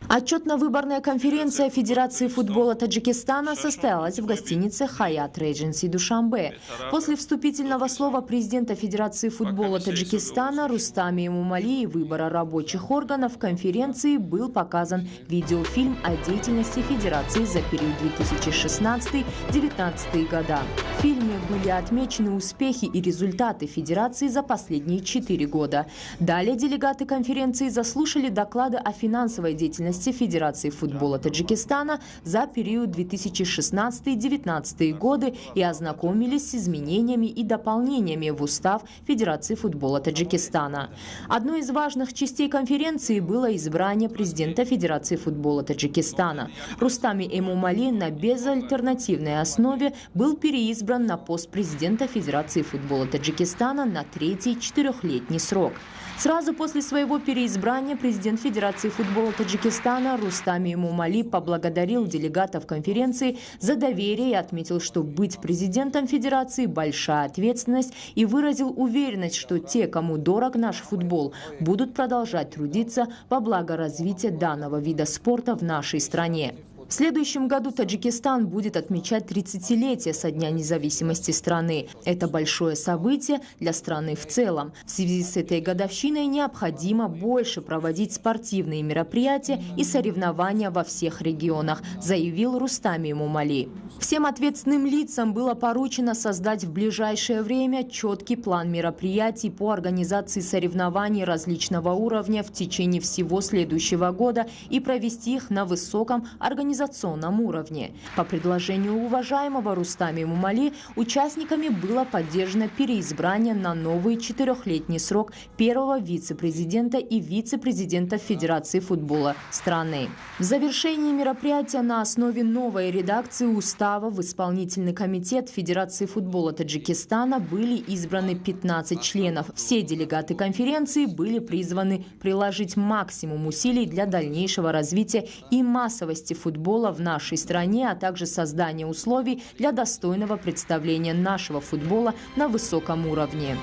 Отчетно-выборная конференция Федерации футбола Таджикистана состоялась в гостинице «Хаят Редженси Душанбе. После вступительного слова президента Федерации футбола Таджикистана Рустами Эмомали и выбора рабочих органов в конференции был показан видеофильм о деятельности Федерации за период 2016-2019 года. В фильме были отмечены успехи и результаты Федерации за последние 4 года. Далее делегаты конференции заслушали доклады о финансовой деятельности Федерации футбола Таджикистана за период 2016-2019 годы и ознакомились с изменениями и дополнениями в устав Федерации футбола Таджикистана. Одной из важных частей конференции было избрание президента Федерации футбола Таджикистана. Рустами Эмомали на безальтернативной основе был переизбран на пост президента Федерации футбола Таджикистана на 3-й 4-летний срок. Сразу после своего переизбрания президент Федерации футбола Таджикистана Рустами Эмомали поблагодарил делегатов конференции за доверие и отметил, что быть президентом Федерации – большая ответственность, и выразил уверенность, что те, кому дорог наш футбол, будут продолжать трудиться во благо развития данного вида спорта в нашей стране. В следующем году Таджикистан будет отмечать 30-летие со дня независимости страны. Это большое событие для страны в целом. В связи с этой годовщиной необходимо больше проводить спортивные мероприятия и соревнования во всех регионах, заявил Рустами Эмомали. Всем ответственным лицам было поручено создать в ближайшее время четкий план мероприятий по организации соревнований различного уровня в течение всего следующего года и провести их на высоком организационном уровне. По предложению уважаемого Рустами Эмомали участниками было поддержано переизбрание на новый 4-летний срок первого вице-президента и вице-президента Федерации футбола страны. В завершении мероприятия на основе новой редакции устава в исполнительный комитет Федерации футбола Таджикистана были избраны 15 членов. Все делегаты конференции были призваны приложить максимум усилий для дальнейшего развития и массовости футбола в нашей стране, а также создания условий для достойного представления нашего футбола на высоком уровне.